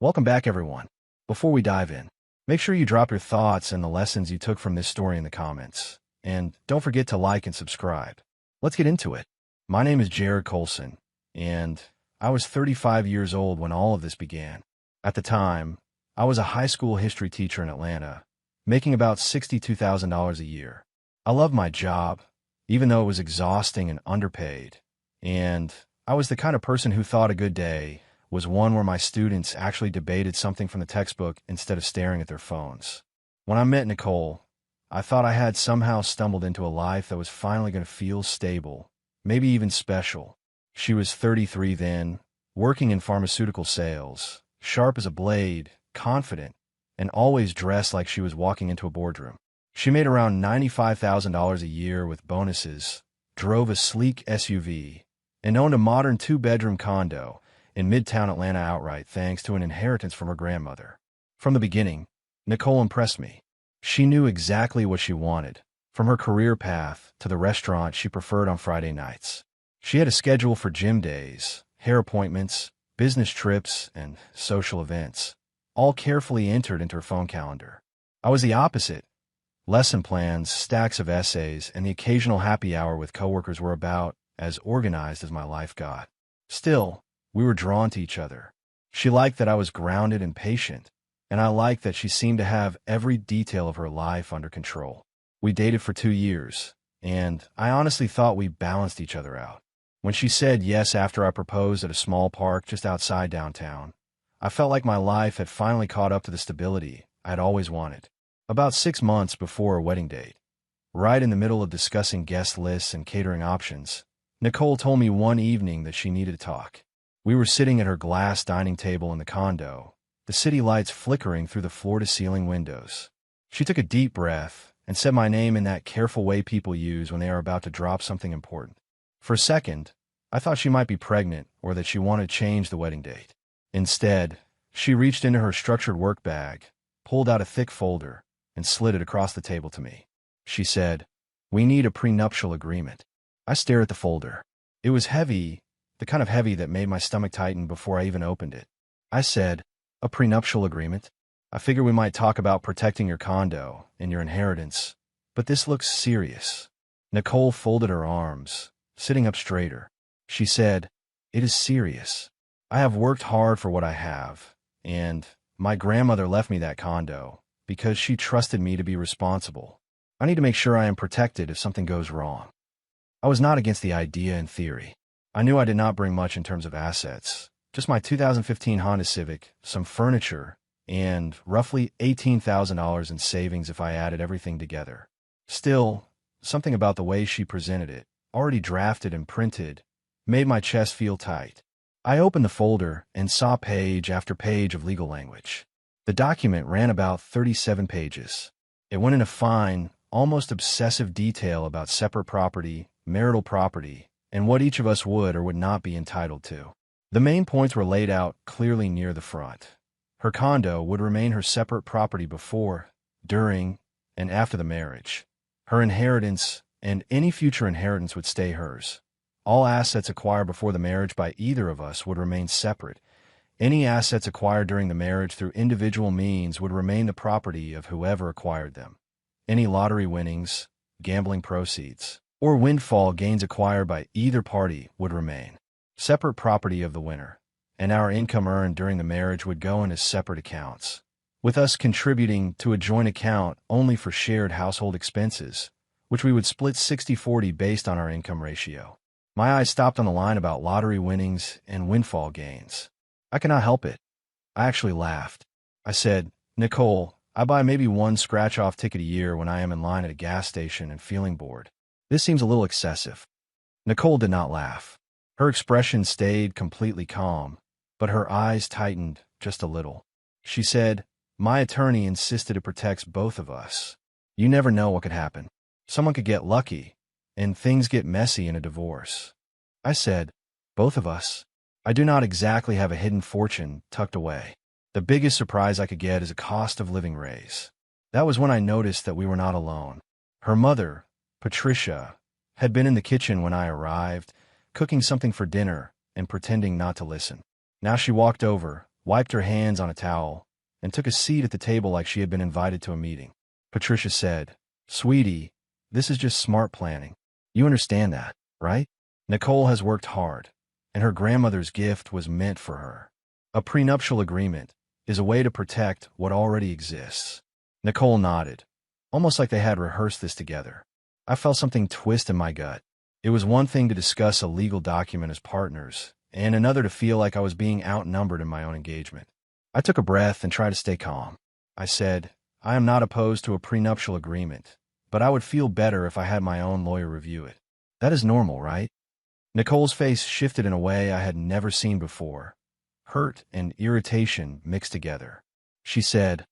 Welcome back, everyone. Before we dive in, make sure you drop your thoughts and the lessons you took from this story in the comments. And don't forget to like and subscribe. Let's get into it. My name is Jared Colson, and I was 35 years old when all of this began. At the time, I was a high school history teacher in Atlanta, making about $62,000 a year. I loved my job, even though it was exhausting and underpaid. And I was the kind of person who thought a good day was one where my students actually debated something from the textbook instead of staring at their phones. When I met Nicole, I thought I had somehow stumbled into a life that was finally going to feel stable, maybe even special. She was 33 then, working in pharmaceutical sales, sharp as a blade, confident, and always dressed like she was walking into a boardroom. She made around $95,000 a year with bonuses, drove a sleek SUV, and owned a modern 2-bedroom condo in Midtown Atlanta outright thanks to an inheritance from her grandmother. From the beginning, Nicole impressed me. She knew exactly what she wanted, from her career path to the restaurant she preferred on Friday nights. She had a schedule for gym days, hair appointments, business trips, and social events, all carefully entered into her phone calendar. I was the opposite. Lesson plans, stacks of essays, and the occasional happy hour with coworkers were about as organized as my life got. Still, we were drawn to each other. She liked that I was grounded and patient, and I liked that she seemed to have every detail of her life under control. We dated for 2 years, and I honestly thought we balanced each other out. When she said yes after I proposed at a small park just outside downtown, I felt like my life had finally caught up to the stability I had always wanted. About 6 months before our wedding date, right in the middle of discussing guest lists and catering options, Nicole told me one evening that she needed to talk. We were sitting at her glass dining table in the condo, the city lights flickering through the floor-to-ceiling windows. She took a deep breath and said my name in that careful way people use when they are about to drop something important. For a second, I thought she might be pregnant or that she wanted to change the wedding date. Instead, she reached into her structured work bag, pulled out a thick folder, and slid it across the table to me. She said, "We need a prenuptial agreement." I stared at the folder. It was heavy, the kind of heavy that made my stomach tighten before I even opened it. I said, "A prenuptial agreement? I figure we might talk about protecting your condo and your inheritance, but this looks serious." Nicole folded her arms, sitting up straighter. She said, "It is serious. I have worked hard for what I have, and my grandmother left me that condo because she trusted me to be responsible. I need to make sure I am protected if something goes wrong." I was not against the idea in theory. I knew I did not bring much in terms of assets, just my 2015 Honda Civic, some furniture, and roughly $18,000 in savings if I added everything together. Still, something about the way she presented it, already drafted and printed, made my chest feel tight. I opened the folder and saw page after page of legal language. The document ran about 37 pages. It went into fine, almost obsessive detail about separate property, marital property, and what each of us would or would not be entitled to. The main points were laid out clearly near the front. Her condo would remain her separate property before, during, and after the marriage. Her inheritance and any future inheritance would stay hers. All assets acquired before the marriage by either of us would remain separate. Any assets acquired during the marriage through individual means would remain the property of whoever acquired them. Any lottery winnings, gambling proceeds, or windfall gains acquired by either party would remain separate property of the winner, and our income earned during the marriage would go into separate accounts, with us contributing to a joint account only for shared household expenses, which we would split 60-40 based on our income ratio. My eyes stopped on the line about lottery winnings and windfall gains. I could not help it. I actually laughed. I said, "Nicole, I buy maybe one scratch-off ticket a year when I am in line at a gas station and feeling bored. This seems a little excessive." Nicole did not laugh. Her expression stayed completely calm, but her eyes tightened just a little. She said, "My attorney insisted it protects both of us. You never know what could happen. Someone could get lucky, and things get messy in a divorce." I said, "Both of us? I do not exactly have a hidden fortune tucked away. The biggest surprise I could get is a cost of living raise." That was when I noticed that we were not alone. Her mother, Patricia, had been in the kitchen when I arrived, cooking something for dinner and pretending not to listen. Now she walked over, wiped her hands on a towel, and took a seat at the table like she had been invited to a meeting. Patricia said, "Sweetie, this is just smart planning. You understand that, right? Nicole has worked hard, and her grandmother's gift was meant for her. A prenuptial agreement is a way to protect what already exists." Nicole nodded, almost like they had rehearsed this together. I felt something twist in my gut. It was one thing to discuss a legal document as partners, and another to feel like I was being outnumbered in my own engagement. I took a breath and tried to stay calm. I said, "I am not opposed to a prenuptial agreement, but I would feel better if I had my own lawyer review it. That is normal, right?" Nicole's face shifted in a way I had never seen before. Hurt and irritation mixed together. She said,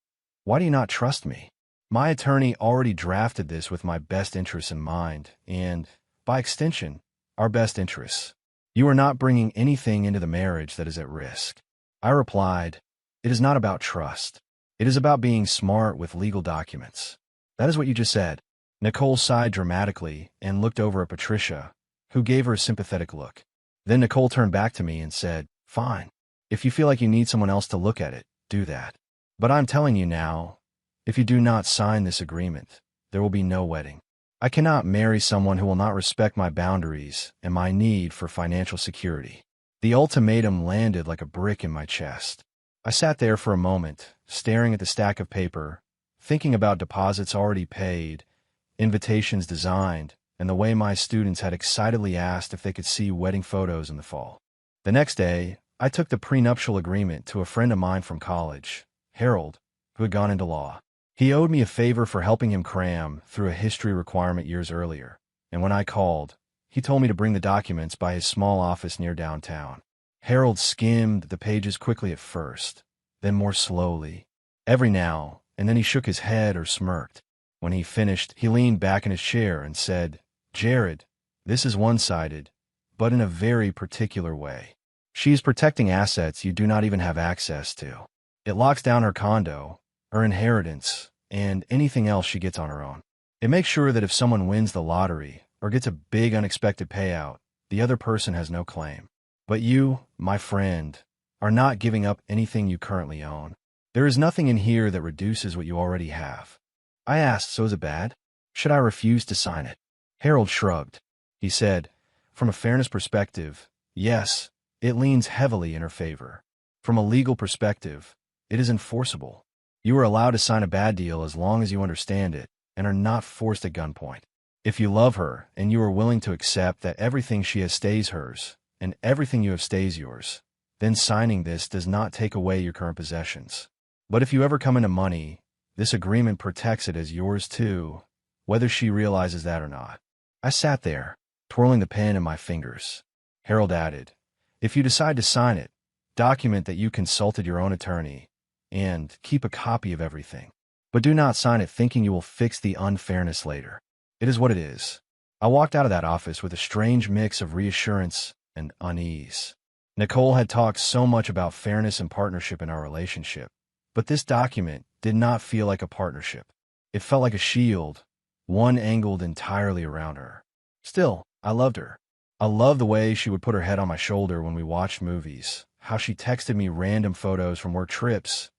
"Why do you not trust me? My attorney already drafted this with my best interests in mind, and, by extension, our best interests. You are not bringing anything into the marriage that is at risk." I replied, "It is not about trust. It is about being smart with legal documents." "That is what you just said." Nicole sighed dramatically and looked over at Patricia, who gave her a sympathetic look. Then Nicole turned back to me and said, "Fine. If you feel like you need someone else to look at it, do that. But I'm telling you now, if you do not sign this agreement, there will be no wedding. I cannot marry someone who will not respect my boundaries and my need for financial security." The ultimatum landed like a brick in my chest. I sat there for a moment, staring at the stack of paper, thinking about deposits already paid, invitations designed, and the way my students had excitedly asked if they could see wedding photos in the fall. The next day, I took the prenuptial agreement to a friend of mine from college, Harold, who had gone into law. He owed me a favor for helping him cram through a history requirement years earlier, and when I called, he told me to bring the documents by his small office near downtown. Harold skimmed the pages quickly at first, then more slowly. Every now and then he shook his head or smirked. When he finished, he leaned back in his chair and said, "Jared, this is one-sided, but in a very particular way. She is protecting assets you do not even have access to. It locks down her condo, her inheritance, and anything else she gets on her own. It makes sure that if someone wins the lottery or gets a big unexpected payout, the other person has no claim. But you, my friend, are not giving up anything you currently own. There is nothing in here that reduces what you already have." I asked, "So is it bad? Should I refuse to sign it?" Harold shrugged. He said, "From a fairness perspective, yes, it leans heavily in her favor. From a legal perspective, it is enforceable. You are allowed to sign a bad deal as long as you understand it and are not forced at gunpoint. If you love her and you are willing to accept that everything she has stays hers and everything you have stays yours, then signing this does not take away your current possessions. But if you ever come into money, this agreement protects it as yours too, whether she realizes that or not." I sat there, twirling the pen in my fingers. Harold added, "If you decide to sign it, document that you consulted your own attorney, and keep a copy of everything. But do not sign it thinking you will fix the unfairness later. It is what it is." I walked out of that office with a strange mix of reassurance and unease. Nicole had talked so much about fairness and partnership in our relationship, but this document did not feel like a partnership. It felt like a shield, one angled entirely around her. Still, I loved her. I loved the way she would put her head on my shoulder when we watched movies, how she texted me random photos from work trips,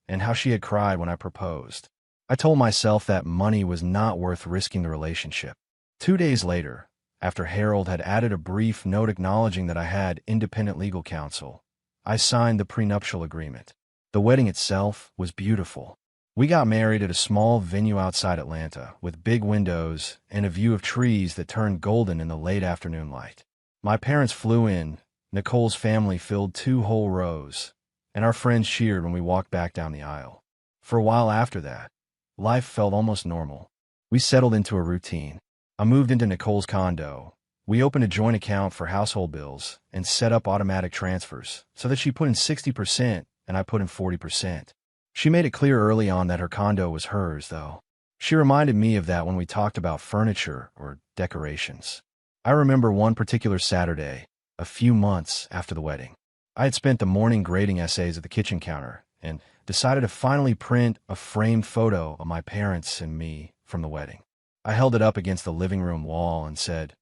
and how she had cried when I proposed. I told myself that money was not worth risking the relationship. 2 days later, after Harold had added a brief note acknowledging that I had independent legal counsel, I signed the prenuptial agreement. The wedding itself was beautiful. We got married at a small venue outside Atlanta with big windows and a view of trees that turned golden in the late afternoon light. My parents flew in, Nicole's family filled 2 whole rows, and our friends cheered when we walked back down the aisle. For a while after that, life felt almost normal. We settled into a routine. I moved into Nicole's condo. We opened a joint account for household bills and set up automatic transfers so that she put in 60% and I put in 40%. She made it clear early on that her condo was hers, though. She reminded me of that when we talked about furniture or decorations. I remember one particular Saturday, a few months after the wedding. I had spent the morning grading essays at the kitchen counter and decided to finally print a framed photo of my parents and me from the wedding. I held it up against the living room wall and said,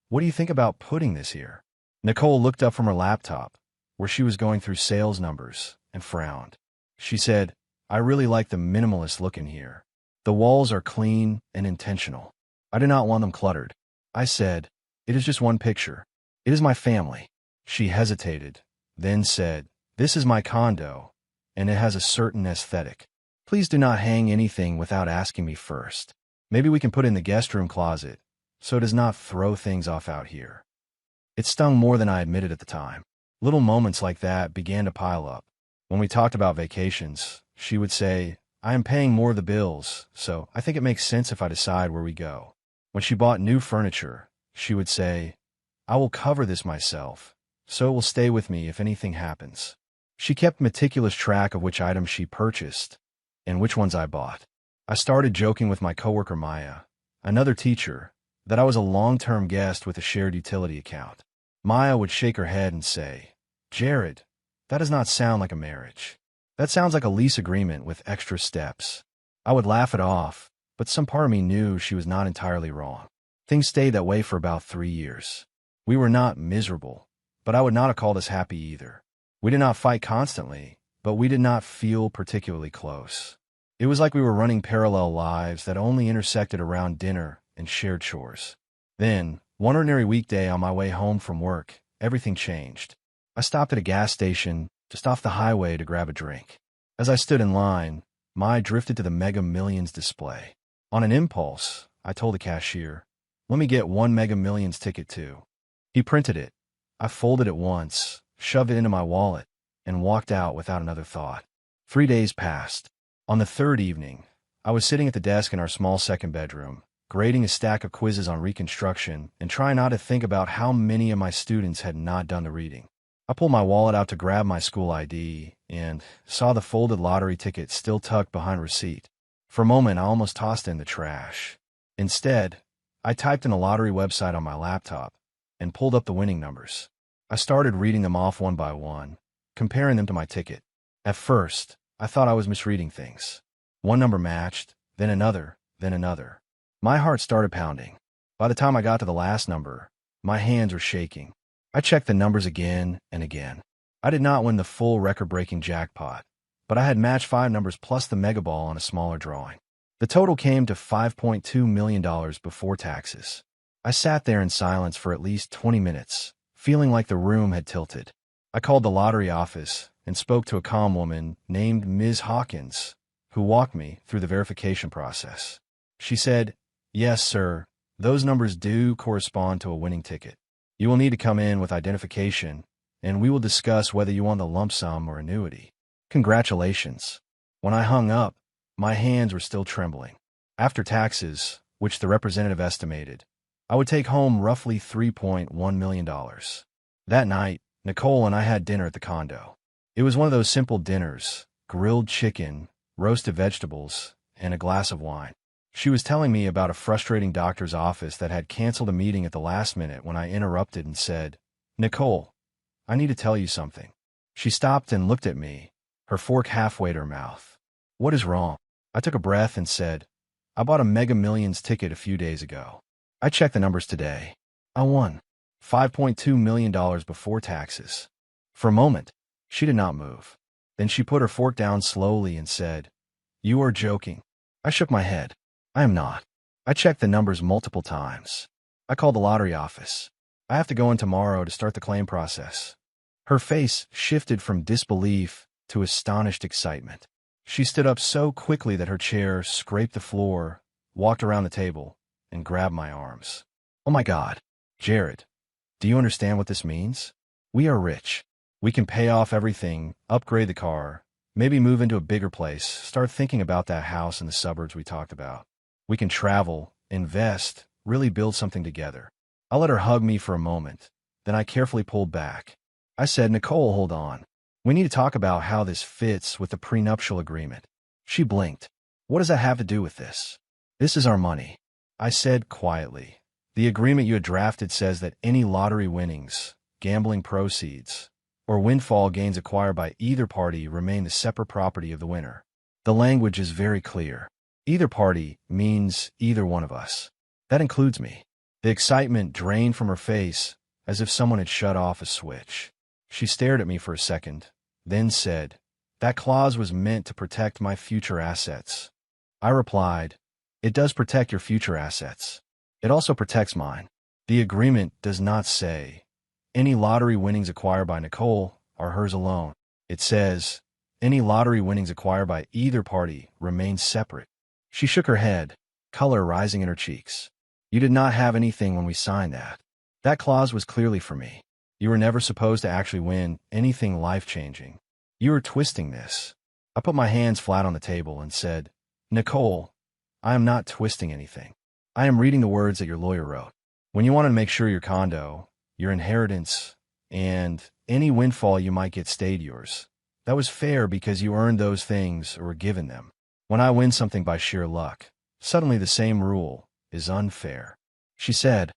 "What do you think about putting this here?" Nicole looked up from her laptop, where she was going through sales numbers, and frowned. She said, "I really like the minimalist look in here. The walls are clean and intentional. I do not want them cluttered." I said, "It is just one picture. It is my family." She hesitated, then said, "This is my condo, and it has a certain aesthetic. Please do not hang anything without asking me first. Maybe we can put it in the guest room closet, so it does not throw things off out here." It stung more than I admitted at the time. Little moments like that began to pile up. When we talked about vacations, she would say, "I am paying more of the bills, so I think it makes sense if I decide where we go." When she bought new furniture, she would say, "I will cover this myself, so it will stay with me if anything happens." She kept meticulous track of which items she purchased and which ones I bought. I started joking with my coworker Maya, another teacher, that I was a long-term guest with a shared utility account. Maya would shake her head and say, "Jared, that does not sound like a marriage. That sounds like a lease agreement with extra steps." I would laugh it off, but some part of me knew she was not entirely wrong. Things stayed that way for about 3 years. We were not miserable, but I would not have called us happy either. We did not fight constantly, but we did not feel particularly close. It was like we were running parallel lives that only intersected around dinner and shared chores. Then, one ordinary weekday on my way home from work, everything changed. I stopped at a gas station just off the highway to grab a drink. As I stood in line, my eye drifted to the Mega Millions display. On an impulse, I told the cashier, "Let me get one Mega Millions ticket too." He printed it. I folded it once, shoved it into my wallet, and walked out without another thought. 3 days passed. On the third evening, I was sitting at the desk in our small second bedroom, grading a stack of quizzes on Reconstruction and trying not to think about how many of my students had not done the reading. I pulled my wallet out to grab my school ID and saw the folded lottery ticket still tucked behind receipt. For a moment, I almost tossed it in the trash. Instead, I typed in a lottery website on my laptop and pulled up the winning numbers. I started reading them off one by one, comparing them to my ticket. At first, I thought I was misreading things. One number matched, then another, then another. My heart started pounding. By the time I got to the last number, my hands were shaking. I checked the numbers again and again. I did not win the full record-breaking jackpot, but I had matched 5 numbers plus the mega ball on a smaller drawing. The total came to $5.2 million before taxes. I sat there in silence for at least 20 minutes, feeling like the room had tilted. I called the lottery office and spoke to a calm woman named Ms. Hawkins, who walked me through the verification process. She said, "Yes, sir, those numbers do correspond to a winning ticket. You will need to come in with identification, and we will discuss whether you want the lump sum or annuity. Congratulations." When I hung up, my hands were still trembling. After taxes, which the representative estimated, I would take home roughly $3.1 million. That night, Nicole and I had dinner at the condo. It was one of those simple dinners: grilled chicken, roasted vegetables, and a glass of wine. She was telling me about a frustrating doctor's office that had canceled a meeting at the last minute when I interrupted and said, "Nicole, I need to tell you something." She stopped and looked at me, her fork halfway to her mouth. "What is wrong?" I took a breath and said, "I bought a Mega Millions ticket a few days ago. I checked the numbers today. I won $5.2 million before taxes." For a moment, she did not move. Then she put her fork down slowly and said, "You are joking." I shook my head. "I am not. I checked the numbers multiple times. I called the lottery office. I have to go in tomorrow to start the claim process." Her face shifted from disbelief to astonished excitement. She stood up so quickly that her chair scraped the floor, walked around the table, and grabbed my arms. "Oh my God, Jared, do you understand what this means? We are rich. We can pay off everything, upgrade the car, maybe move into a bigger place, start thinking about that house in the suburbs we talked about. We can travel, invest, really build something together." I let her hug me for a moment, then I carefully pulled back. I said, "Nicole, hold on. We need to talk about how this fits with the prenuptial agreement." She blinked. "What does that have to do with this?" "This is our money," I said quietly. "The agreement you had drafted says that any lottery winnings, gambling proceeds, or windfall gains acquired by either party remain the separate property of the winner. The language is very clear. Either party means either one of us. That includes me." The excitement drained from her face as if someone had shut off a switch. She stared at me for a second, then said, That clause was meant to protect my future assets. I replied, "It does protect your future assets. It also protects mine. The agreement does not say any lottery winnings acquired by Nicole are hers alone. It says any lottery winnings acquired by either party remain separate." She shook her head, color rising in her cheeks. "You did not have anything when we signed that. That clause was clearly for me. You were never supposed to actually win anything life-changing. You are twisting this." I put my hands flat on the table and said, "Nicole, I am not twisting anything. I am reading the words that your lawyer wrote. When you wanted to make sure your condo, your inheritance, and any windfall you might get stayed yours, that was fair because you earned those things or were given them. When I win something by sheer luck, suddenly the same rule is unfair." She said,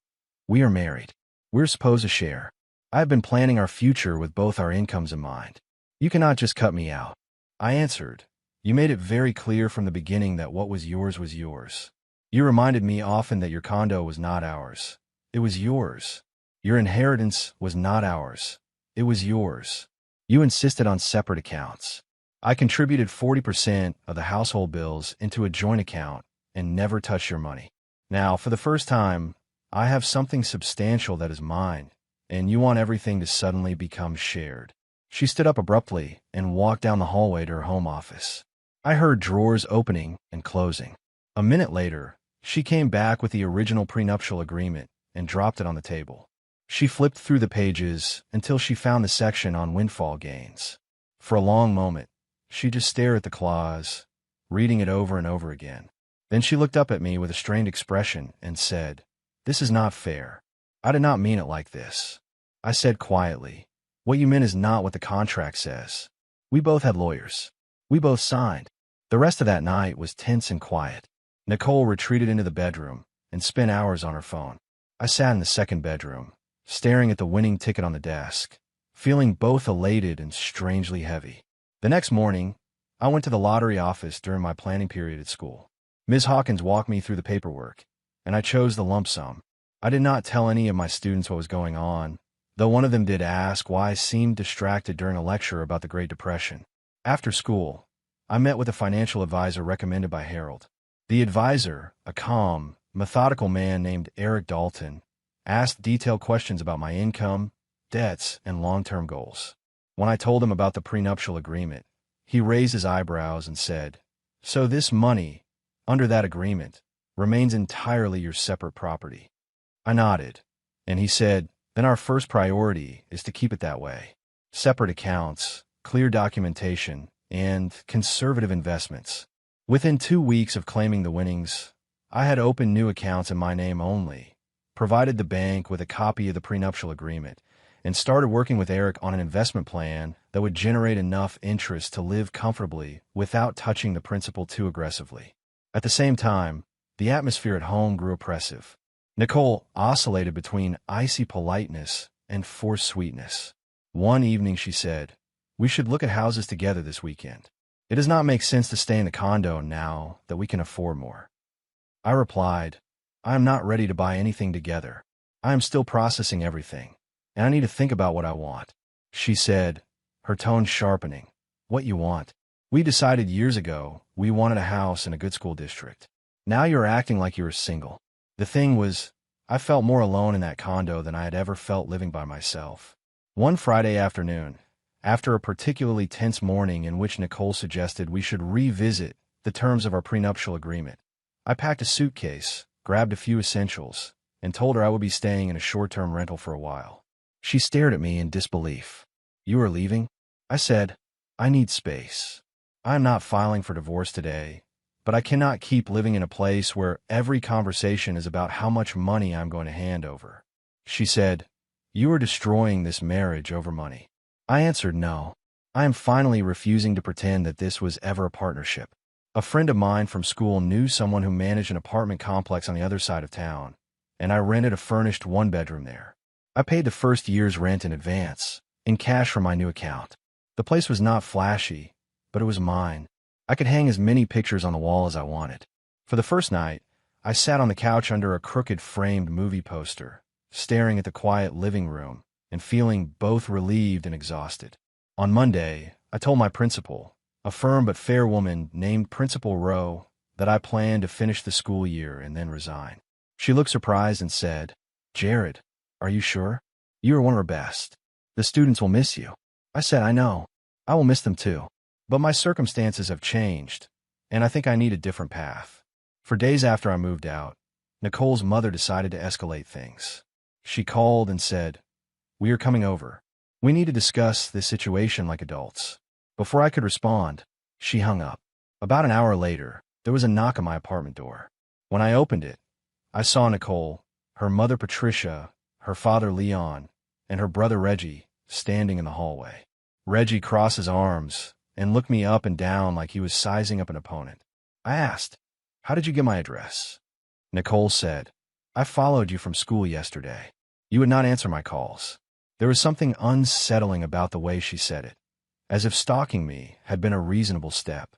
"We are married. We're supposed to share. I have been planning our future with both our incomes in mind. You cannot just cut me out." I answered, "You made it very clear from the beginning that what was yours was yours. You reminded me often that your condo was not ours. It was yours. Your inheritance was not ours. It was yours. You insisted on separate accounts. I contributed 40% of the household bills into a joint account and never touched your money. Now, for the first time, I have something substantial that is mine, and you want everything to suddenly become shared." She stood up abruptly and walked down the hallway to her home office. I heard drawers opening and closing. A minute later, she came back with the original prenuptial agreement and dropped it on the table. She flipped through the pages until she found the section on windfall gains. For a long moment, she just stared at the clause, reading it over and over again. Then she looked up at me with a strained expression and said, "This is not fair. I did not mean it like this." I said quietly, "What you meant is not what the contract says. We both had lawyers. We both signed." The rest of that night was tense and quiet. Nicole retreated into the bedroom and spent hours on her phone. I sat in the second bedroom, staring at the winning ticket on the desk, feeling both elated and strangely heavy. The next morning, I went to the lottery office during my planning period at school. Ms. Hawkins walked me through the paperwork, and I chose the lump sum. I did not tell any of my students what was going on, though one of them did ask why I seemed distracted during a lecture about the Great Depression. After school, I met with a financial advisor recommended by Harold. The advisor, a calm, methodical man named Eric Dalton, asked detailed questions about my income, debts, and long-term goals. When I told him about the prenuptial agreement, he raised his eyebrows and said, "So this money, under that agreement, remains entirely your separate property?" I nodded, and he said, "Then our first priority is to keep it that way. Separate accounts, clear documentation, and conservative investments." Within 2 weeks of claiming the winnings, I had opened new accounts in my name only, provided the bank with a copy of the prenuptial agreement, and started working with Eric on an investment plan that would generate enough interest to live comfortably without touching the principal too aggressively. At the same time, the atmosphere at home grew oppressive. Nicole oscillated between icy politeness and forced sweetness. One evening she said, "We should look at houses together this weekend. It does not make sense to stay in the condo now that we can afford more." I replied, "I am not ready to buy anything together. I am still processing everything, and I need to think about what I want." She said, her tone sharpening, "What you want? We decided years ago we wanted a house in a good school district. Now you're acting like you were single." The thing was, I felt more alone in that condo than I had ever felt living by myself. One Friday afternoon, after a particularly tense morning in which Nicole suggested we should revisit the terms of our prenuptial agreement, I packed a suitcase, grabbed a few essentials, and told her I would be staying in a short-term rental for a while. She stared at me in disbelief. "You are leaving?" I said, "I need space. I am not filing for divorce today, but I cannot keep living in a place where every conversation is about how much money I'm going to hand over." She said, "You are destroying this marriage over money." I answered, "No. I am finally refusing to pretend that this was ever a partnership." A friend of mine from school knew someone who managed an apartment complex on the other side of town, and I rented a furnished one-bedroom there. I paid the first year's rent in advance, in cash from my new account. The place was not flashy, but it was mine. I could hang as many pictures on the wall as I wanted. For the first night, I sat on the couch under a crooked framed movie poster, staring at the quiet living room and feeling both relieved and exhausted. On Monday, I told my principal, a firm but fair woman named Principal Rowe, that I planned to finish the school year and then resign. She looked surprised and said, "Jared, are you sure? You are one of our best. The students will miss you." I said, "I know. I will miss them too. But my circumstances have changed, and I think I need a different path." For days after I moved out, Nicole's mother decided to escalate things. She called and said, "We are coming over. We need to discuss this situation like adults." Before I could respond, she hung up. About an hour later, there was a knock on my apartment door. When I opened it, I saw Nicole, her mother Patricia, her father Leon, and her brother Reggie standing in the hallway. Reggie crossed his arms and looked me up and down like he was sizing up an opponent. I asked, "How did you get my address?" Nicole said, "I followed you from school yesterday. You would not answer my calls." There was something unsettling about the way she said it, as if stalking me had been a reasonable step.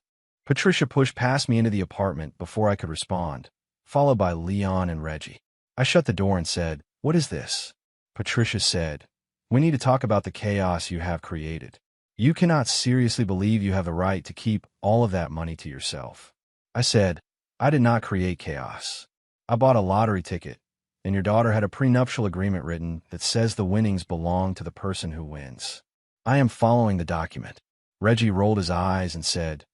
Patricia pushed past me into the apartment before I could respond, followed by Leon and Reggie. I shut the door and said, "What is this?" Patricia said, "We need to talk about the chaos you have created. You cannot seriously believe you have the right to keep all of that money to yourself." I said, "I did not create chaos. I bought a lottery ticket, and your daughter had a prenuptial agreement written that says the winnings belong to the person who wins. I am following the document." Reggie rolled his eyes and said,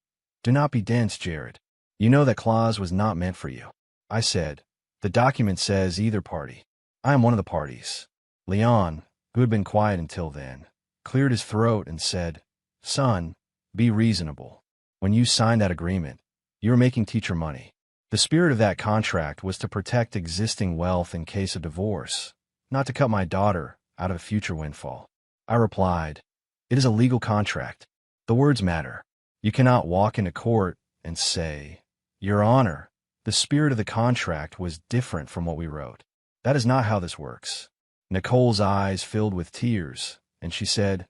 "Do not be dense, Jared. You know that clause was not meant for you." I said, "The document says either party. I am one of the parties." Leon, who had been quiet until then, cleared his throat and said, "Son, be reasonable. When you signed that agreement, you were making teacher money. The spirit of that contract was to protect existing wealth in case of divorce, not to cut my daughter out of a future windfall." I replied, "It is a legal contract. The words matter. You cannot walk into court and say, 'Your Honor, the spirit of the contract was different from what we wrote.' That is not how this works." Nicole's eyes filled with tears, and she said,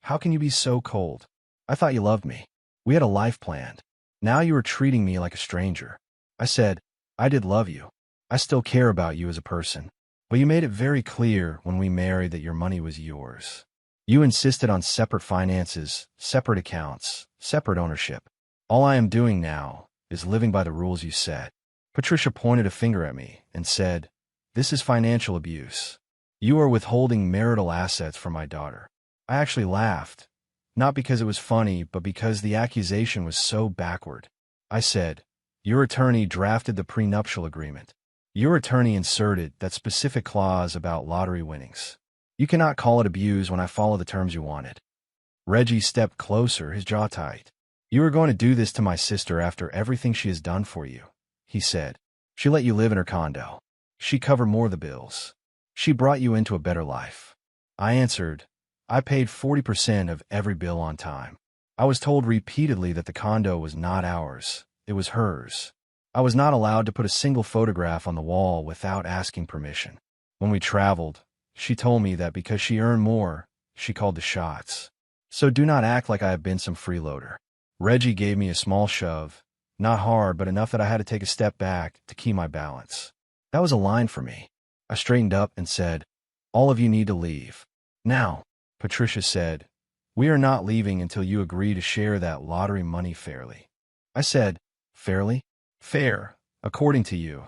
"How can you be so cold? I thought you loved me. We had a life planned. Now you are treating me like a stranger." I said, "I did love you. I still care about you as a person. But you made it very clear when we married that your money was yours. You insisted on separate finances, separate accounts, separate ownership. All I am doing now is living by the rules you set." Patricia pointed a finger at me and said, "This is financial abuse. You are withholding marital assets from my daughter." I actually laughed, not because it was funny, but because the accusation was so backward. I said, "Your attorney drafted the prenuptial agreement. Your attorney inserted that specific clause about lottery winnings. You cannot call it abuse when I follow the terms you wanted." Reggie stepped closer, his jaw tight. "You are going to do this to my sister after everything she has done for you," he said. "She let you live in her condo. She covered more of the bills. She brought you into a better life." I answered, "I paid 40% of every bill on time. I was told repeatedly that the condo was not ours. It was hers. I was not allowed to put a single photograph on the wall without asking permission. When we traveled, she told me that because she earned more, she called the shots. So do not act like I have been some freeloader." Reggie gave me a small shove, not hard, but enough that I had to take a step back to keep my balance. That was a line for me. I straightened up and said, "All of you need to leave. Now." Patricia said, "We are not leaving until you agree to share that lottery money fairly." I said, "Fairly? Fair, according to you,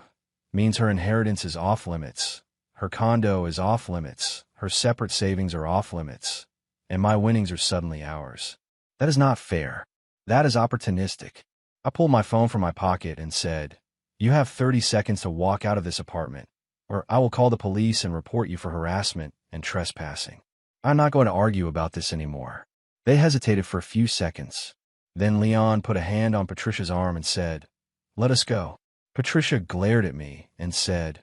means her inheritance is off limits, her condo is off limits, her separate savings are off limits, and my winnings are suddenly ours. That is not fair. That is opportunistic." I pulled my phone from my pocket and said, "You have 30 seconds to walk out of this apartment, or I will call the police and report you for harassment and trespassing. I'm not going to argue about this anymore." They hesitated for a few seconds. Then Leon put a hand on Patricia's arm and said, "Let us go." Patricia glared at me and said,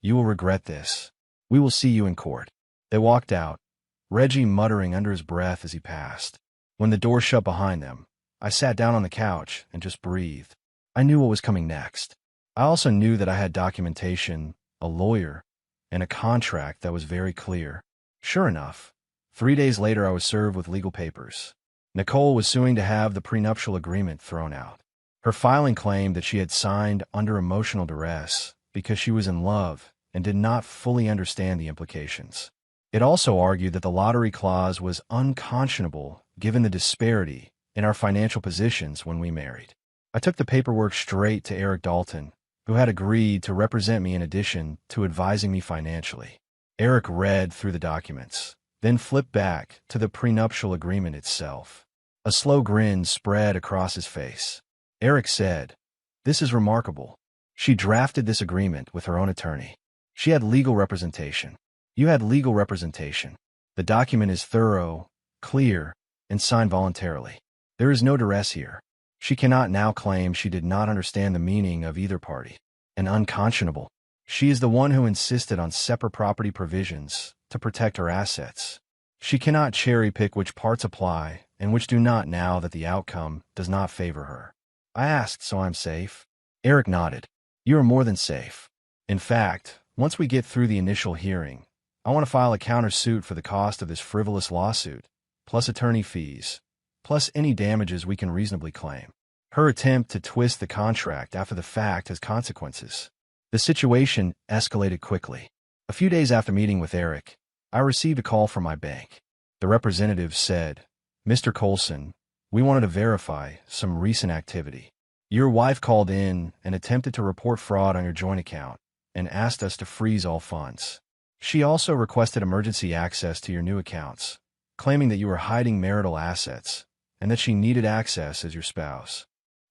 "You will regret this. We will see you in court." They walked out, Reggie muttering under his breath as he passed. When the door shut behind them, I sat down on the couch and just breathed. I knew what was coming next. I also knew that I had documentation, a lawyer, and a contract that was very clear. Sure enough, 3 days later I was served with legal papers. Nicole was suing to have the prenuptial agreement thrown out. Her filing claimed that she had signed under emotional duress because she was in love and did not fully understand the implications. It also argued that the lottery clause was unconscionable given the disparity and our financial positions when we married. I took the paperwork straight to Eric Dalton, who had agreed to represent me in addition to advising me financially. Eric read through the documents, then flipped back to the prenuptial agreement itself. A slow grin spread across his face. Eric said, "This is remarkable. She drafted this agreement with her own attorney. She had legal representation. You had legal representation. The document is thorough, clear, and signed voluntarily. There is no duress here. She cannot now claim she did not understand the meaning of either party. And unconscionable. She is the one who insisted on separate property provisions to protect her assets. She cannot cherry-pick which parts apply and which do not now that the outcome does not favor her." I asked, "So I'm safe?" Eric nodded. "You are more than safe. In fact, once we get through the initial hearing, I want to file a countersuit for the cost of this frivolous lawsuit, plus attorney fees, plus any damages we can reasonably claim. Her attempt to twist the contract after the fact has consequences." The situation escalated quickly. A few days after meeting with Eric, I received a call from my bank. The representative said, "Mr. Colson, we wanted to verify some recent activity. Your wife called in and attempted to report fraud on your joint account and asked us to freeze all funds. She also requested emergency access to your new accounts, claiming that you were hiding marital assets and that she needed access as your spouse.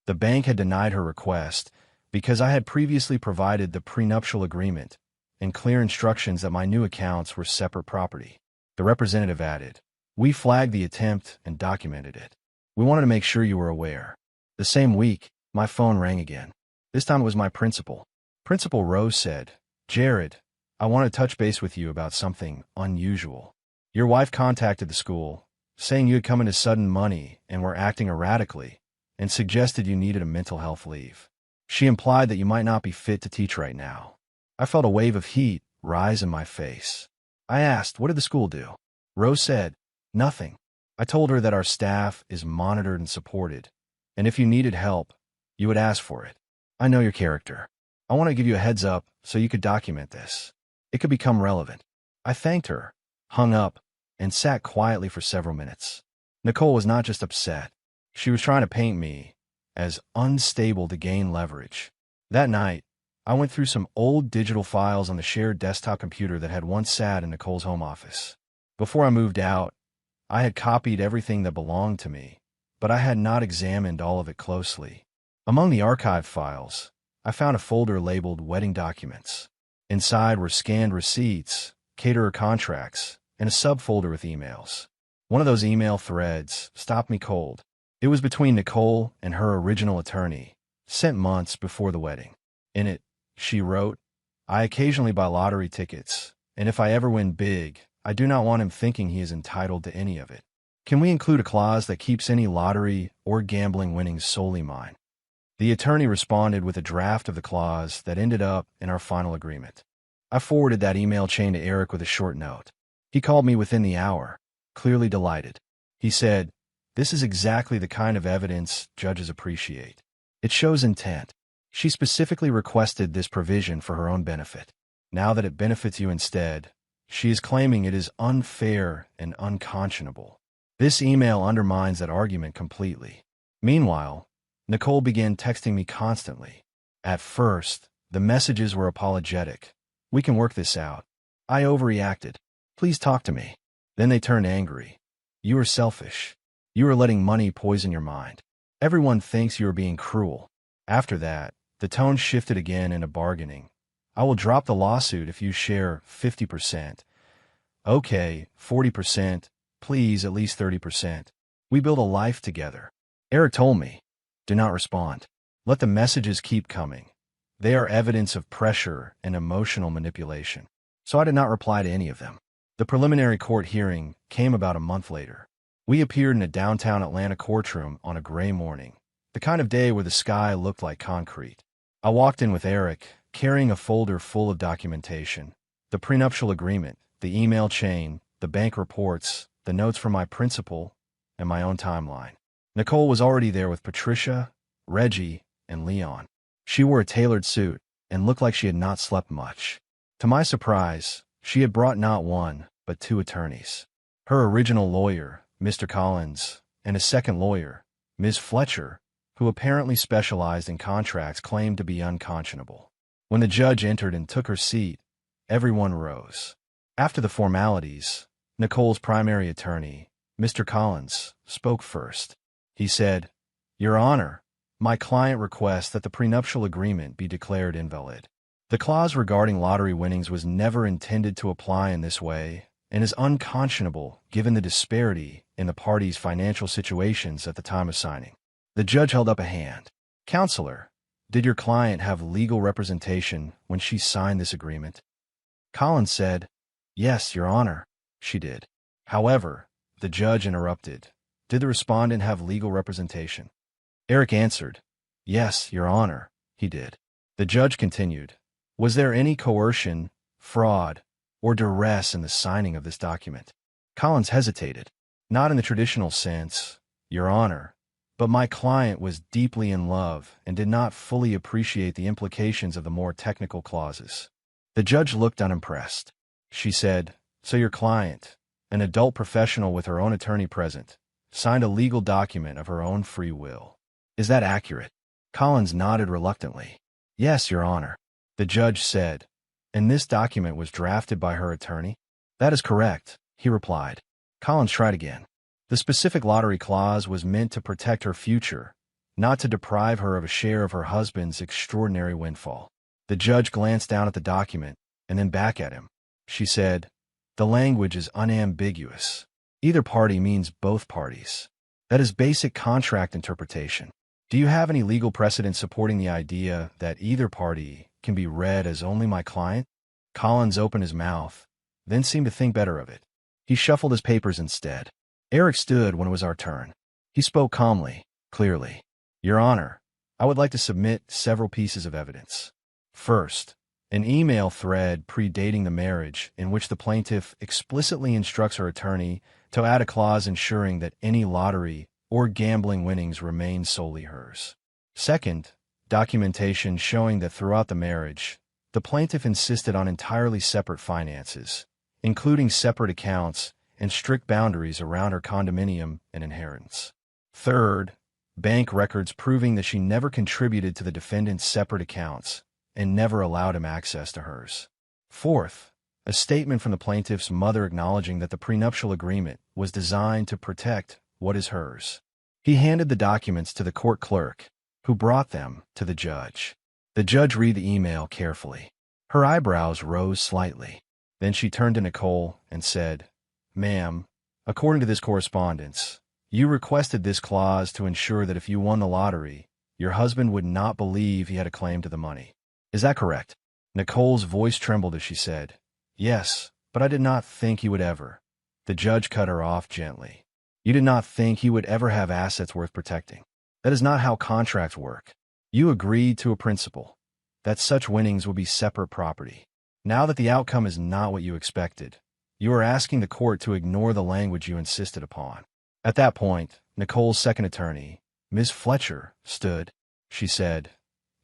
The bank had denied her request because I had previously provided the prenuptial agreement and clear instructions that my new accounts were separate property." The representative added, "We flagged the attempt and documented it. We wanted to make sure you were aware." The same week, my phone rang again. This time it was my principal. Principal Rose said, "Jared, I want to touch base with you about something unusual. Your wife contacted the school, saying you had come into sudden money and were acting erratically, and suggested you needed a mental health leave. She implied that you might not be fit to teach right now." I felt a wave of heat rise in my face. I asked, "What did the school do?" Rose said, "Nothing. I told her that our staff is monitored and supported, and if you needed help, you would ask for it. I know your character. I want to give you a heads up so you could document this. It could become relevant." I thanked her, hung up, and sat quietly for several minutes. Nicole was not just upset. She was trying to paint me as unstable to gain leverage. That night, I went through some old digital files on the shared desktop computer that had once sat in Nicole's home office. Before I moved out, I had copied everything that belonged to me, but I had not examined all of it closely. Among the archive files, I found a folder labeled Wedding Documents. Inside were scanned receipts, caterer contracts, and a subfolder with emails. One of those email threads stopped me cold. It was between Nicole and her original attorney, sent months before the wedding. In it, she wrote, "I occasionally buy lottery tickets, and if I ever win big, I do not want him thinking he is entitled to any of it. Can we include a clause that keeps any lottery or gambling winnings solely mine?" The attorney responded with a draft of the clause that ended up in our final agreement. I forwarded that email chain to Eric with a short note. He called me within the hour, clearly delighted. He said, "This is exactly the kind of evidence judges appreciate. It shows intent. She specifically requested this provision for her own benefit. Now that it benefits you instead, she is claiming it is unfair and unconscionable." This email undermines that argument completely. Meanwhile, Nicole began texting me constantly. At first, the messages were apologetic. "We can work this out. I overreacted. Please talk to me." Then they turned angry. "You are selfish. You are letting money poison your mind. Everyone thinks you are being cruel." After that, the tone shifted again into bargaining. "I will drop the lawsuit if you share 50%. Okay, 40%. Please, at least 30%. We build a life together." Eric told me, "Do not respond. Let the messages keep coming. They are evidence of pressure and emotional manipulation." So I did not reply to any of them. The preliminary court hearing came about a month later. We appeared in a downtown Atlanta courtroom on a gray morning, the kind of day where the sky looked like concrete. I walked in with Eric, carrying a folder full of documentation: the prenuptial agreement, the email chain, the bank reports, the notes from my principal, and my own timeline. Nicole was already there with Patricia, Reggie, and Leon. She wore a tailored suit and looked like she had not slept much. To my surprise, she had brought not one, but two attorneys. Her original lawyer, Mr. Collins, and a second lawyer, Ms. Fletcher, who apparently specialized in contracts, claimed to be unconscionable. When the judge entered and took her seat, everyone rose. After the formalities, Nicole's primary attorney, Mr. Collins, spoke first. He said, "Your Honor, my client requests that the prenuptial agreement be declared invalid. The clause regarding lottery winnings was never intended to apply in this way and is unconscionable given the disparity in the parties' financial situations at the time of signing." The judge held up a hand. "Counselor, did your client have legal representation when she signed this agreement?" Collins said, "Yes, Your Honor, she did." However, the judge interrupted. "Did the respondent have legal representation?" Eric answered, "Yes, Your Honor, he did." The judge continued, "Was there any coercion, fraud, or duress in the signing of this document?" Collins hesitated. "Not in the traditional sense, Your Honor, but my client was deeply in love and did not fully appreciate the implications of the more technical clauses." The judge looked unimpressed. She said, "So your client, an adult professional with her own attorney present, signed a legal document of her own free will. Is that accurate?" Collins nodded reluctantly. "Yes, Your Honor." The judge said, "And this document was drafted by her attorney?" "That is correct," he replied. Collins tried again. "The specific lottery clause was meant to protect her future, not to deprive her of a share of her husband's extraordinary windfall." The judge glanced down at the document and then back at him. She said, "The language is unambiguous. Either party means both parties. That is basic contract interpretation. Do you have any legal precedent supporting the idea that either party can be read as only my client?" Collins opened his mouth, then seemed to think better of it. He shuffled his papers instead. Eric stood when it was our turn. He spoke calmly, clearly. "Your Honor, I would like to submit several pieces of evidence. First, an email thread predating the marriage in which the plaintiff explicitly instructs her attorney to add a clause ensuring that any lottery or gambling winnings remain solely hers. Second, documentation showing that throughout the marriage, the plaintiff insisted on entirely separate finances, including separate accounts and strict boundaries around her condominium and inheritance. Third, bank records proving that she never contributed to the defendant's separate accounts and never allowed him access to hers. Fourth, a statement from the plaintiff's mother acknowledging that the prenuptial agreement was designed to protect what is hers." He handed the documents to the court clerk, who brought them to the judge. The judge read the email carefully. Her eyebrows rose slightly. Then she turned to Nicole and said, "Ma'am, according to this correspondence, you requested this clause to ensure that if you won the lottery, your husband would not believe he had a claim to the money. Is that correct?" Nicole's voice trembled as she said, "Yes, but I did not think he would ever." The judge cut her off gently. "You did not think he would ever have assets worth protecting. That is not how contracts work. You agreed to a principle, that such winnings would be separate property. Now that the outcome is not what you expected, you are asking the court to ignore the language you insisted upon." At that point, Nicole's second attorney, Ms. Fletcher, stood. She said,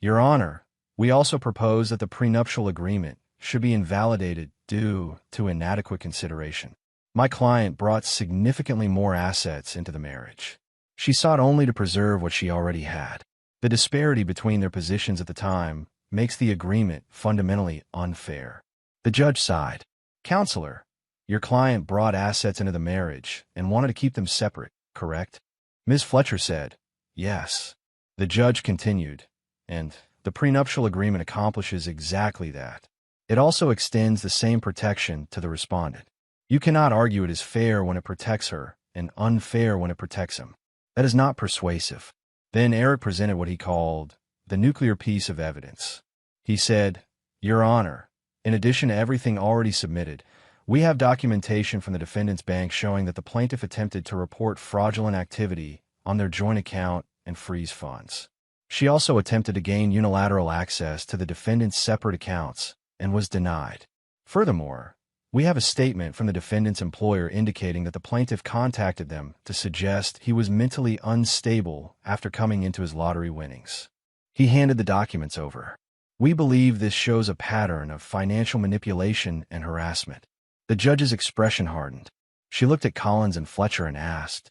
"Your Honor, we also propose that the prenuptial agreement should be invalidated due to inadequate consideration. My client brought significantly more assets into the marriage. She sought only to preserve what she already had. The disparity between their positions at the time makes the agreement fundamentally unfair." The judge sighed. "Counselor, your client brought assets into the marriage and wanted to keep them separate, correct?" Ms. Fletcher said, "Yes." The judge continued, "And the prenuptial agreement accomplishes exactly that. It also extends the same protection to the respondent. You cannot argue it is fair when it protects her and unfair when it protects him. That is not persuasive." Then Eric presented what he called the nuclear piece of evidence. He said, "Your Honor, in addition to everything already submitted, we have documentation from the defendant's bank showing that the plaintiff attempted to report fraudulent activity on their joint account and freeze funds. She also attempted to gain unilateral access to the defendant's separate accounts and was denied. Furthermore, we have a statement from the defendant's employer indicating that the plaintiff contacted them to suggest he was mentally unstable after coming into his lottery winnings." He handed the documents over. "We believe this shows a pattern of financial manipulation and harassment." The judge's expression hardened. She looked at Collins and Fletcher and asked,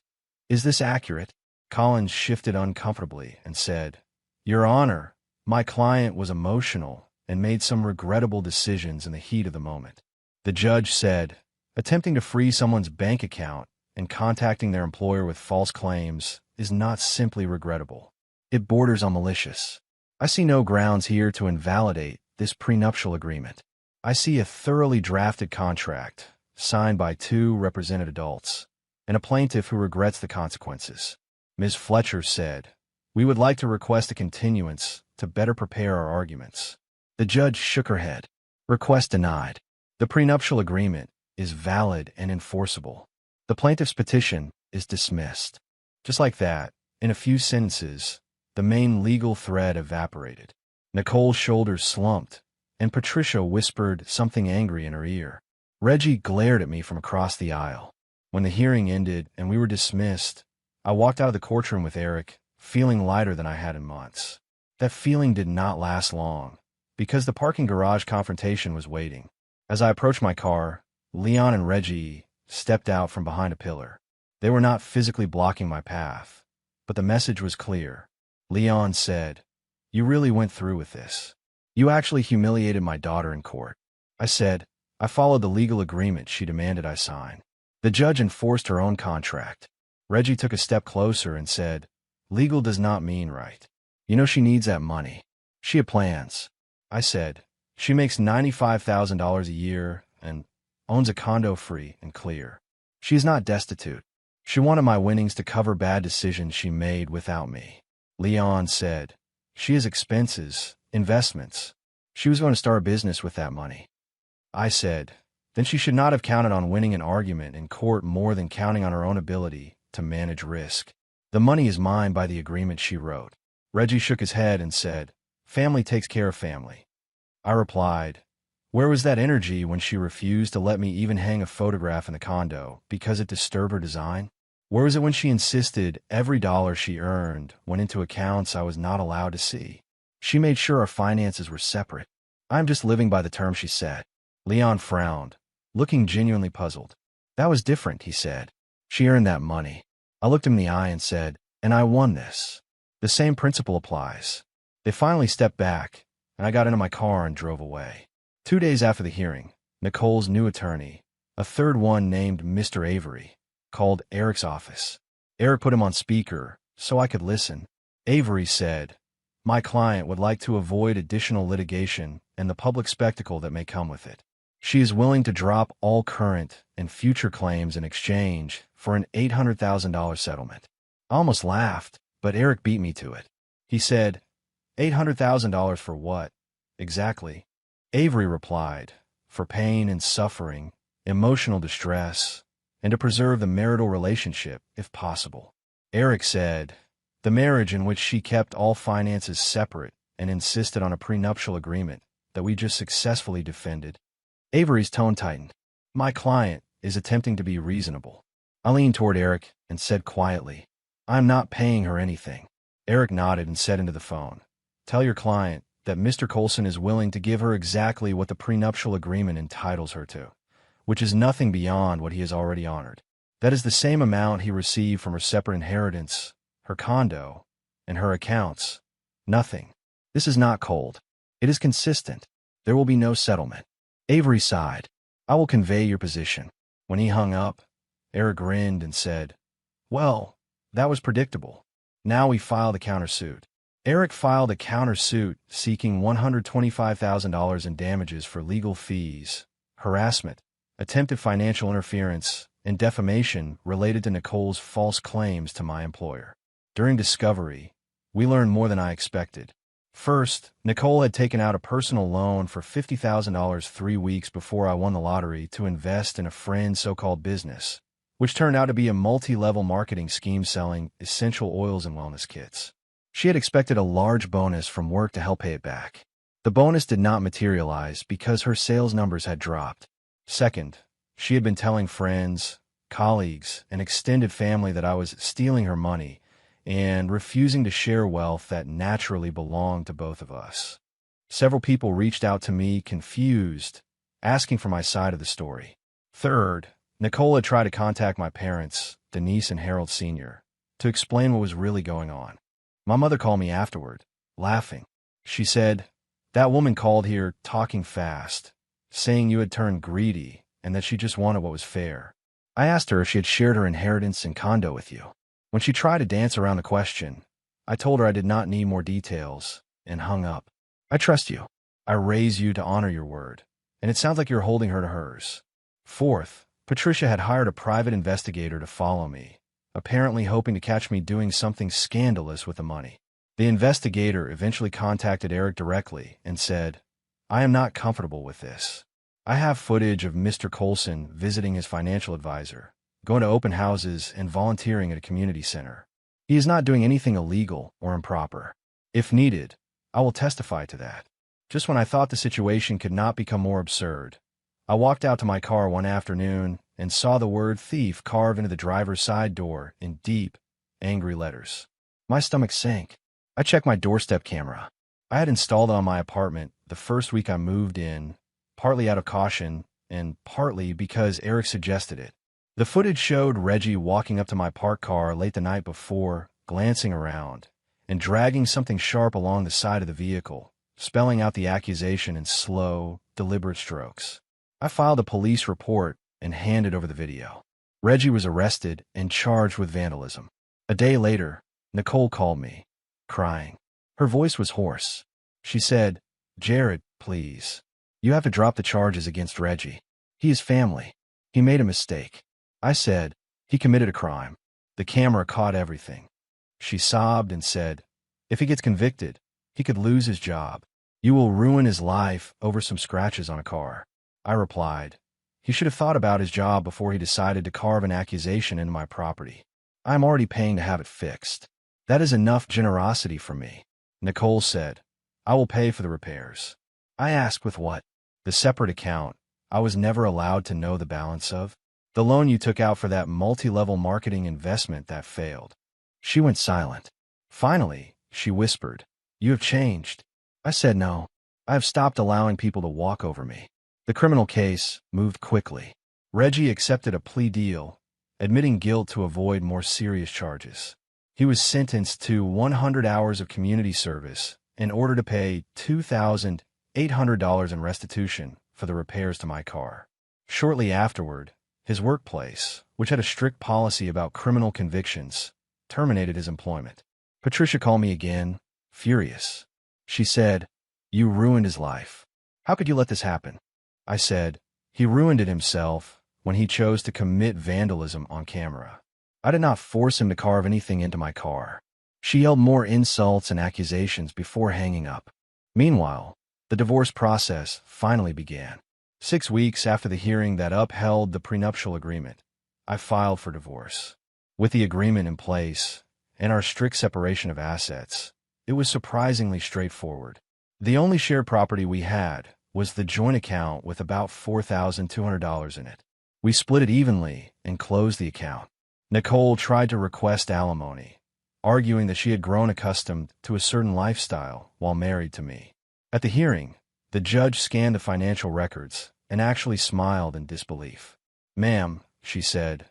"Is this accurate?" Collins shifted uncomfortably and said, "Your Honor, my client was emotional and made some regrettable decisions in the heat of the moment." The judge said, "Attempting to freeze someone's bank account and contacting their employer with false claims is not simply regrettable. It borders on malicious. I see no grounds here to invalidate this prenuptial agreement. I see a thoroughly drafted contract, signed by two represented adults, and a plaintiff who regrets the consequences." Ms. Fletcher said, "We would like to request a continuance to better prepare our arguments." The judge shook her head. "Request denied. The prenuptial agreement is valid and enforceable. The plaintiff's petition is dismissed." Just like that, in a few sentences, the main legal thread evaporated. Nicole's shoulders slumped, and Patricia whispered something angry in her ear. Reggie glared at me from across the aisle. When the hearing ended and we were dismissed, I walked out of the courtroom with Eric, feeling lighter than I had in months. That feeling did not last long, because the parking garage confrontation was waiting. As I approached my car, Leon and Reggie stepped out from behind a pillar. They were not physically blocking my path, but the message was clear. Leon said, "You really went through with this. You actually humiliated my daughter in court." I said, "I followed the legal agreement she demanded I sign." The judge enforced her own contract. Reggie took a step closer and said, "Legal does not mean right. You know she needs that money. She had plans." I said, "She makes $95,000 a year and owns a condo free and clear. She is not destitute. She wanted my winnings to cover bad decisions she made without me." Leon said, "She has expenses, investments. She was going to start a business with that money." I said, "Then she should not have counted on winning an argument in court more than counting on her own ability to manage risk. The money is mine by the agreement she wrote." Reggie shook his head and said, "Family takes care of family." I replied, "Where was that energy when she refused to let me even hang a photograph in the condo because it disturbed her design? Where was it when she insisted every dollar she earned went into accounts I was not allowed to see? She made sure our finances were separate. I'm just living by the terms she set." Leon frowned, looking genuinely puzzled. "That was different," he said. "She earned that money." I looked him in the eye and said, "And I won this. The same principle applies." They finally stepped back, and I got into my car and drove away. 2 days after the hearing, Nicole's new attorney, a third one named Mr. Avery, called Eric's office. Eric put him on speaker so I could listen. Avery said, "My client would like to avoid additional litigation and the public spectacle that may come with it. She is willing to drop all current and future claims in exchange for an $800,000 settlement." I almost laughed, but Eric beat me to it. He said, "$800,000 for what, exactly?" Avery replied, "For pain and suffering, emotional distress, and to preserve the marital relationship, if possible." Eric said, "The marriage in which she kept all finances separate and insisted on a prenuptial agreement that we just successfully defended." Avery's tone tightened. "My client is attempting to be reasonable." I leaned toward Eric and said quietly, "I'm not paying her anything." Eric nodded and said into the phone, "Tell your client that Mr. Colson is willing to give her exactly what the prenuptial agreement entitles her to, which is nothing beyond what he has already honored. That is the same amount he received from her separate inheritance, her condo, and her accounts. Nothing. This is not cold. It is consistent. There will be no settlement." Avery sighed. "I will convey your position." When he hung up, Eric grinned and said, "Well, that was predictable. Now we file the countersuit." Eric filed a countersuit seeking $125,000 in damages for legal fees, harassment, attempted financial interference, and defamation related to Nicole's false claims to my employer. During discovery, we learned more than I expected. First, Nicole had taken out a personal loan for $50,000 3 weeks before I won the lottery to invest in a friend's so-called business, which turned out to be a multi-level marketing scheme selling essential oils and wellness kits. She had expected a large bonus from work to help pay it back. The bonus did not materialize because her sales numbers had dropped. Second, she had been telling friends, colleagues, and extended family that I was stealing her money and refusing to share wealth that naturally belonged to both of us. Several people reached out to me confused, asking for my side of the story. Third, Nicole had tried to contact my parents, Denise and Harold Sr., to explain what was really going on. My mother called me afterward, laughing. She said, "That woman called here talking fast, saying you had turned greedy and that she just wanted what was fair. I asked her if she had shared her inheritance and condo with you. When she tried to dance around the question, I told her I did not need more details and hung up. I trust you. I raise you to honor your word, and it sounds like you're holding her to hers." Fourth, Patricia had hired a private investigator to follow me, apparently hoping to catch me doing something scandalous with the money. The investigator eventually contacted Eric directly and said, "I am not comfortable with this. I have footage of Mr. Colson visiting his financial advisor, going to open houses, and volunteering at a community center. He is not doing anything illegal or improper. If needed, I will testify to that." Just when I thought the situation could not become more absurd, I walked out to my car one afternoon and saw the word thief carved into the driver's side door in deep, angry letters. My stomach sank. I checked my doorstep camera. I had installed it on my apartment the first week I moved in, partly out of caution and partly because Eric suggested it. The footage showed Reggie walking up to my parked car late the night before, glancing around, and dragging something sharp along the side of the vehicle, spelling out the accusation in slow, deliberate strokes. I filed a police report and handed over the video. Reggie was arrested and charged with vandalism. A day later, Nicole called me, crying. Her voice was hoarse. She said, "Jared, please. You have to drop the charges against Reggie. He is family. He made a mistake." I said, "He committed a crime. The camera caught everything." She sobbed and said, "If he gets convicted, he could lose his job. You will ruin his life over some scratches on a car." I replied, "He should have thought about his job before he decided to carve an accusation into my property. I am already paying to have it fixed. That is enough generosity from me." Nicole said, "I will pay for the repairs." I asked with what? The separate account I was never allowed to know the balance of? The loan you took out for that multi-level marketing investment that failed. She went silent. Finally, she whispered, "You have changed." I said no. I have stopped allowing people to walk over me. The criminal case moved quickly. Reggie accepted a plea deal, admitting guilt to avoid more serious charges. He was sentenced to 100 hours of community service in order to pay $2,800 in restitution for the repairs to my car. Shortly afterward, his workplace, which had a strict policy about criminal convictions, terminated his employment. Patricia called me again, furious. She said, "You ruined his life. How could you let this happen?" I said, "He ruined it himself when he chose to commit vandalism on camera. I did not force him to carve anything into my car." She yelled more insults and accusations before hanging up. Meanwhile, the divorce process finally began. 6 weeks after the hearing that upheld the prenuptial agreement, I filed for divorce. With the agreement in place and our strict separation of assets, it was surprisingly straightforward. The only shared property we had was the joint account with about $4,200 in it. We split it evenly and closed the account. Nicole tried to request alimony, arguing that she had grown accustomed to a certain lifestyle while married to me. At the hearing, the judge scanned the financial records and actually smiled in disbelief. "Ma'am," she said,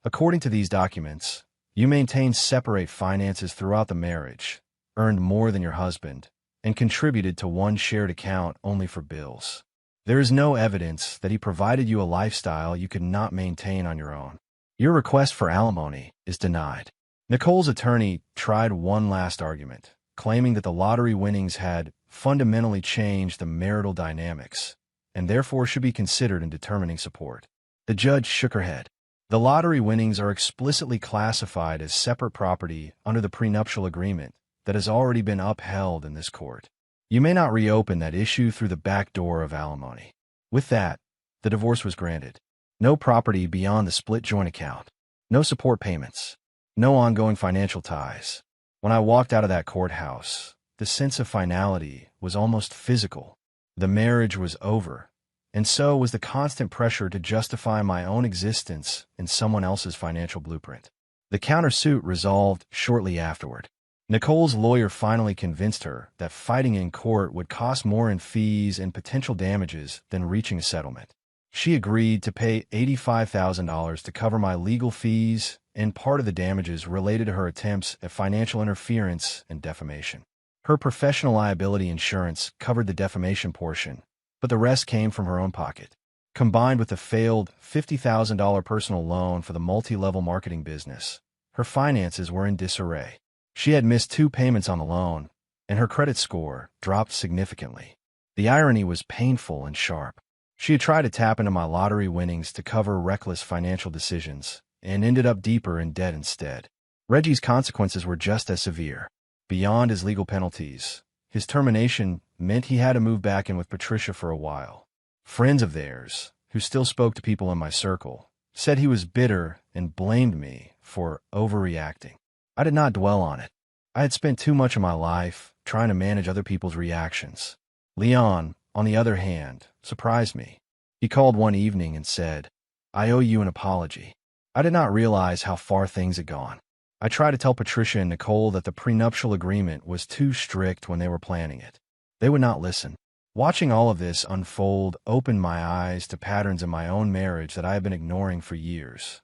"according to these documents, you maintained separate finances throughout the marriage, earned more than your husband, and contributed to one shared account only for bills. There is no evidence that he provided you a lifestyle you could not maintain on your own. Your request for alimony is denied." Nicole's attorney tried one last argument, claiming that the lottery winnings had fundamentally changed the marital dynamics and therefore should be considered in determining support. The judge shook her head. "The lottery winnings are explicitly classified as separate property under the prenuptial agreement that has already been upheld in this court. You may not reopen that issue through the back door of alimony." With that, the divorce was granted. No property beyond the split joint account. No support payments. No ongoing financial ties. When I walked out of that courthouse, the sense of finality was almost physical. The marriage was over, and so was the constant pressure to justify my own existence in someone else's financial blueprint. The countersuit resolved shortly afterward. Nicole's lawyer finally convinced her that fighting in court would cost more in fees and potential damages than reaching a settlement. She agreed to pay $85,000 to cover my legal fees and part of the damages related to her attempts at financial interference and defamation. Her professional liability insurance covered the defamation portion, but the rest came from her own pocket. Combined with the failed $50,000 personal loan for the multi-level marketing business, her finances were in disarray. She had missed 2 payments on the loan, and her credit score dropped significantly. The irony was painful and sharp. She had tried to tap into my lottery winnings to cover reckless financial decisions, and ended up deeper in debt instead. Reggie's consequences were just as severe. Beyond his legal penalties, his termination meant he had to move back in with Patricia for a while. Friends of theirs, who still spoke to people in my circle, said he was bitter and blamed me for overreacting. I did not dwell on it. I had spent too much of my life trying to manage other people's reactions. Leon, on the other hand, surprised me. He called one evening and said, "I owe you an apology." I did not realize how far things had gone. I tried to tell Patricia and Nicole that the prenuptial agreement was too strict when they were planning it. They would not listen. Watching all of this unfold opened my eyes to patterns in my own marriage that I had been ignoring for years.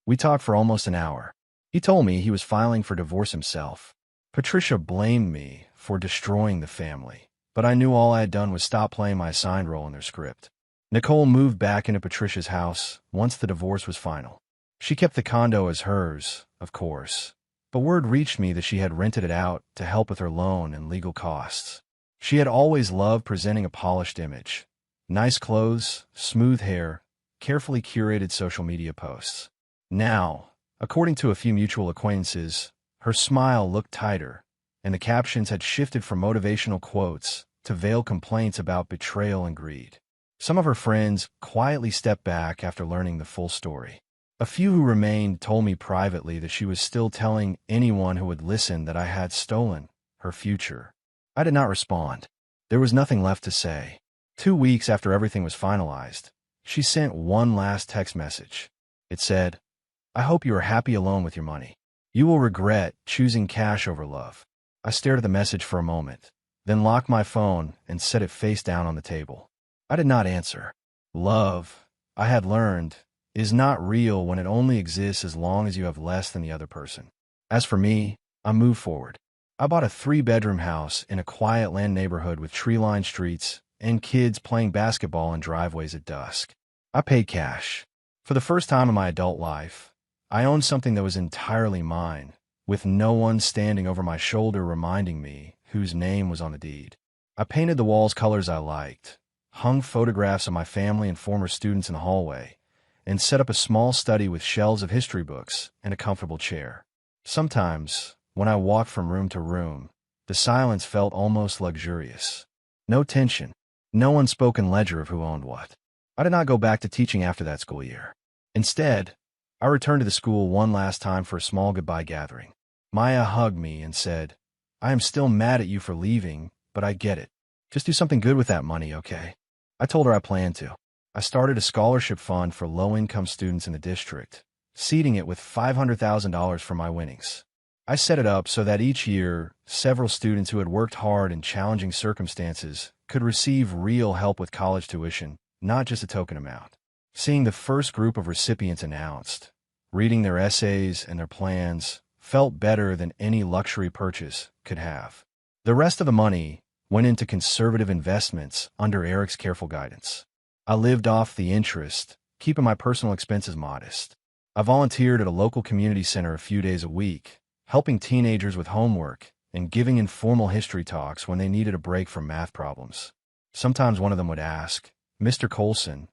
We talked for almost an hour. He told me he was filing for divorce himself. Patricia blamed me for destroying the family, but I knew all I had done was stop playing my assigned role in their script. Nicole moved back into Patricia's house once the divorce was final. She kept the condo as hers, of course, but word reached me that she had rented it out to help with her loan and legal costs. She had always loved presenting a polished image. Nice clothes, smooth hair, carefully curated social media posts. Now, according to a few mutual acquaintances, her smile looked tighter, and the captions had shifted from motivational quotes to veiled complaints about betrayal and greed. Some of her friends quietly stepped back after learning the full story. A few who remained told me privately that she was still telling anyone who would listen that I had stolen her future. I did not respond. There was nothing left to say. 2 weeks after everything was finalized, she sent one last text message. It said, "I hope you are happy alone with your money. You will regret choosing cash over love." I stared at the message for a moment, then locked my phone and set it face down on the table. I did not answer. Love, I had learned, is not real when it only exists as long as you have less than the other person. As for me, I moved forward. I bought a 3-bedroom house in a quiet land neighborhood with tree-lined streets and kids playing basketball in driveways at dusk. I paid cash. For the first time in my adult life, I owned something that was entirely mine, with no one standing over my shoulder reminding me whose name was on the deed. I painted the walls colors I liked, hung photographs of my family and former students in the hallway, and set up a small study with shelves of history books and a comfortable chair. Sometimes, when I walked from room to room, the silence felt almost luxurious. No tension, no unspoken ledger of who owned what. I did not go back to teaching after that school year. Instead, I returned to the school one last time for a small goodbye gathering. Maya hugged me and said, "I am still mad at you for leaving, but I get it. Just do something good with that money, okay?" I told her I planned to. I started a scholarship fund for low-income students in the district, seeding it with $500,000 from my winnings. I set it up so that each year, several students who had worked hard in challenging circumstances could receive real help with college tuition, not just a token amount. Seeing the first group of recipients announced, reading their essays and their plans, felt better than any luxury purchase could have. The rest of the money went into conservative investments under Eric's careful guidance. I lived off the interest, keeping my personal expenses modest. I volunteered at a local community center a few days a week, helping teenagers with homework and giving informal history talks when they needed a break from math problems. Sometimes one of them would ask, "Mr. Colson,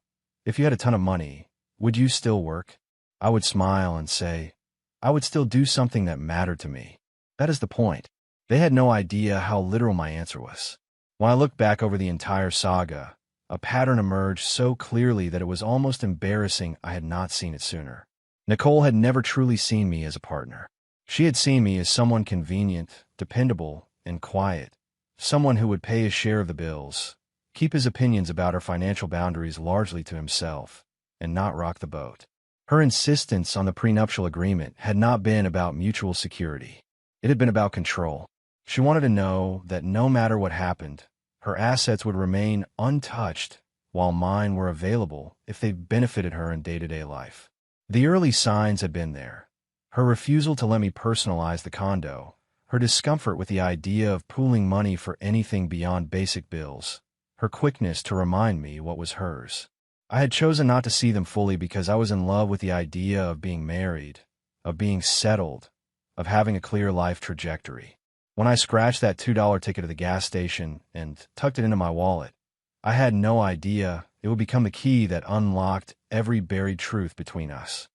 if you had a ton of money, would you still work?" I would smile and say, "I would still do something that mattered to me." That is the point. They had no idea how literal my answer was. When I looked back over the entire saga, a pattern emerged so clearly that it was almost embarrassing I had not seen it sooner. Nicole had never truly seen me as a partner. She had seen me as someone convenient, dependable, and quiet, someone who would pay his share of the bills, keep his opinions about her financial boundaries largely to himself, and not rock the boat. Her insistence on the prenuptial agreement had not been about mutual security. It had been about control. She wanted to know that no matter what happened, her assets would remain untouched while mine were available if they benefited her in day-to-day life. The early signs had been there. Her refusal to let me personalize the condo, her discomfort with the idea of pooling money for anything beyond basic bills, her quickness to remind me what was hers. I had chosen not to see them fully because I was in love with the idea of being married, of being settled, of having a clear life trajectory. When I scratched that $2 ticket at the gas station and tucked it into my wallet, I had no idea it would become the key that unlocked every buried truth between us.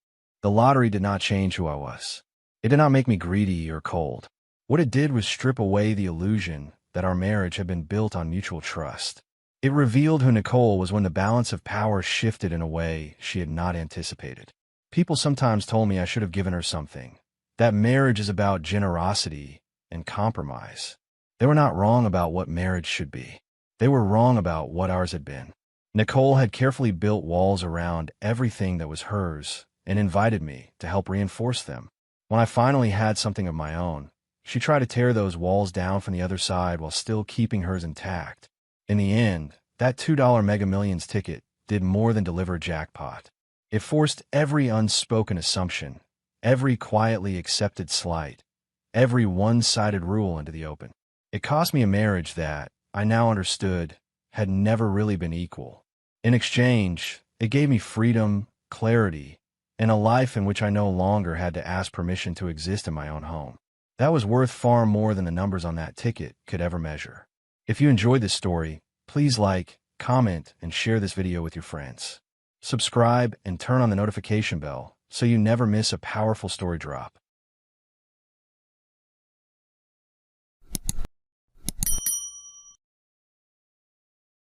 The lottery did not change who I was. It did not make me greedy or cold. What it did was strip away the illusion that our marriage had been built on mutual trust. It revealed who Nicole was when the balance of power shifted in a way she had not anticipated. People sometimes told me I should have given her something, that marriage is about generosity and compromise. They were not wrong about what marriage should be. They were wrong about what ours had been. Nicole had carefully built walls around everything that was hers and invited me to help reinforce them. When I finally had something of my own, she tried to tear those walls down from the other side while still keeping hers intact. In the end, that $2 Mega Millions ticket did more than deliver a jackpot. It forced every unspoken assumption, every quietly accepted slight, every one-sided rule into the open. It cost me a marriage that, I now understood, had never really been equal. In exchange, it gave me freedom, clarity, and a life in which I no longer had to ask permission to exist in my own home. That was worth far more than the numbers on that ticket could ever measure. If you enjoyed this story, please like, comment, and share this video with your friends. Subscribe and turn on the notification bell so you never miss a powerful story drop.